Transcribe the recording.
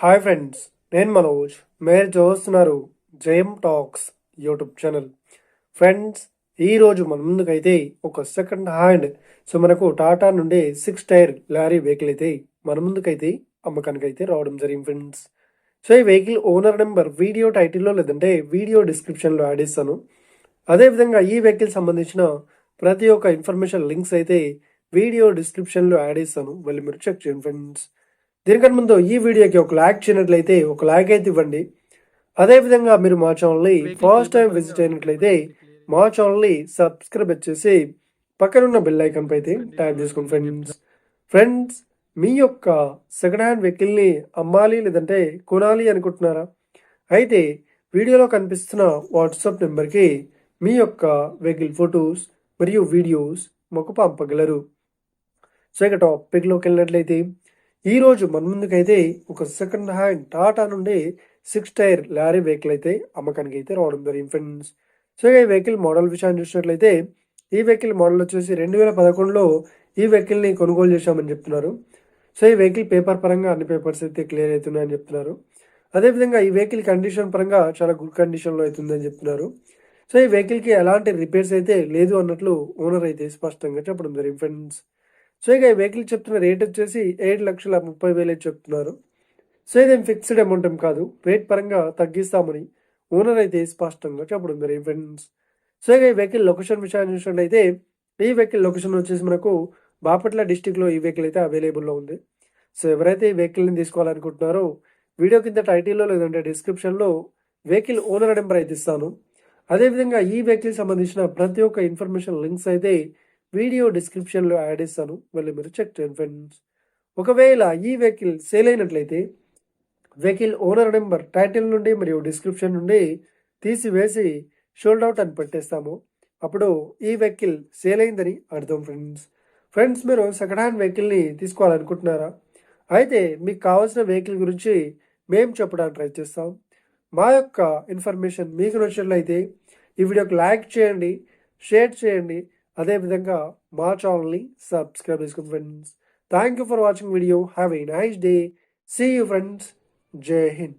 Hi friends, నేను మనోజ్. మీరు చూస్తున్నారు జయం టాక్స్ యూట్యూబ్ ఛానల్. ఫ్రెండ్స్, ఈరోజు మన ముందుకైతే ఒక సెకండ్ హ్యాండ్ మనకు టాటా నుండి 6 టైర్ లారీ వెహికల్ అయితే మన ముందుకైతే అమ్మకానికి అయితే రావడం జరిగింది ఫ్రెండ్స్. ఈ వెహికల్ ఓనర్ నెంబర్ వీడియో టైటిల్లో లేదంటే వీడియో డిస్క్రిప్షన్లో యాడ్ ఇస్తాను. అదేవిధంగా ఈ వెహికల్ సంబంధించిన ప్రతి ఒక్క ఇన్ఫర్మేషన్ లింక్స్ అయితే వీడియో డిస్క్రిప్షన్లో యాడ్ ఇస్తాను, వెళ్ళి మీరు చెక్ చేయండి ఫ్రెండ్స్. దీనికంటే ముందు ఈ వీడియోకి ఒక లైక్ చేయనట్లయితే ఒక లైక్ అయితే ఇవ్వండి. అదేవిధంగా మీరు మా ఛానల్ని ఫస్ట్ టైం విజిట్ అయినట్లయితే మా ఛానల్ని సబ్స్క్రైబ్ చేసి పక్కనున్న బెల్ ఐకాన్ పై అయితే ట్యాప్ చేసుకోండి ఫ్రెండ్స్. ఫ్రెండ్స్, మీ యొక్క సెకండ్ హ్యాండ్ వెహికల్ని అమ్మాలి లేదంటే కొనాలి అనుకుంటున్నారా? అయితే వీడియోలో కనిపిస్తున్న వాట్సాప్ నెంబర్కి మీ యొక్క వెహికల్ ఫొటోస్ మరియు వీడియోస్ మాకు పంపగలరు. ఇక టాపిక్లోకి వెళ్ళినట్లయితే ఈరోజు మన ముందుకైతే ఒక సెకండ్ హ్యాండ్ టాటా నుండి 6 టైర్ లారీ వెహికల్ అయితే అమ్మకానికి అయితే రావడం జరిగింది ఫ్రెండ్స్. ఈ వెహికల్ మోడల్ విషయాన్ని చూసినట్లయితే ఈ వెహికల్ మోడల్ వచ్చేసి 2011లో ఈ వెహికల్ని కొనుగోలు చేశామని చెప్తున్నారు. ఈ వెహికల్ పేపర్ పరంగా అన్ని పేపర్స్ అయితే క్లియర్ అవుతున్నాయని చెప్తున్నారు. అదేవిధంగా ఈ వెహికల్ కండిషన్ పరంగా చాలా గుడ్ కండిషన్లో అవుతుందని చెప్తున్నారు. ఈ వెహికల్కి ఎలాంటి రిపేర్స్ అయితే లేదు అన్నట్లు ఓనర్ అయితే స్పష్టంగా చెప్పడం జరిగింది ఫ్రెండ్స్. ఇక ఈ వెహికల్ చెప్తున్న రేట్ వచ్చేసి 7,30,000 చెప్తున్నారు. ఇదేం ఫిక్స్డ్ అమౌంట్ ఏం కాదు, రేట్ పరంగా తగ్గిస్తామని ఓనర్ అయితే స్పష్టంగా చెప్పడం జరిగింది ఫ్రెండ్స్. ఇక ఈ వెహికల్ లొకేషన్ విషయాన్ని చూసినట్లయితే ఈ వెహికల్ లొకేషన్ వచ్చేసి మనకు బాపట్ల డిస్టిక్లో ఈ వెహికల్ అయితే అవైలబుల్లో ఉంది. ఎవరైతే ఈ వెహికల్ని తీసుకోవాలనుకుంటున్నారో వీడియో కింద టైటిల్లో లేదంటే డిస్క్రిప్షన్లో వెహికల్ ఓనర్ నెంబర్ అయితే ఇస్తాను. అదేవిధంగా ఈ వెహికల్ సంబంధించిన ప్రతి ఒక్క ఇన్ఫర్మేషన్ లింక్స్ అయితే వీడియో డిస్క్రిప్షన్లో యాడ్ ఇస్తాను, వెళ్ళి మీరు చెక్ చేయండి ఫ్రెండ్స్. ఒకవేళ ఈ వెహికల్ సేల్ అయినట్లయితే వెహికల్ ఓనర్ నెంబర్ టైటిల్ నుండి మరియు డిస్క్రిప్షన్ నుండి తీసివేసి షోల్డ్ అవుట్ అని పెట్టేస్తాము. అప్పుడు ఈ వెహికల్ సేల్ అయిందని అర్థం ఫ్రెండ్స్, మీరు సెకండ్ హ్యాండ్ వెహికల్ని తీసుకోవాలనుకుంటున్నారా? అయితే మీకు కావాల్సిన వెహికల్ గురించి మేము చెప్పడానికి ట్రై చేస్తాం. మా యొక్క ఇన్ఫర్మేషన్ మీకు నచ్చినట్లయితే ఈ వీడియోకి లైక్ చేయండి, షేర్ చేయండి. అదేవిధంగా మా ఛానల్ని సబ్స్క్రైబ్ చేసుకోండి friends. Thank you for watching video. Have a nice day. See you friends. Jai Hind.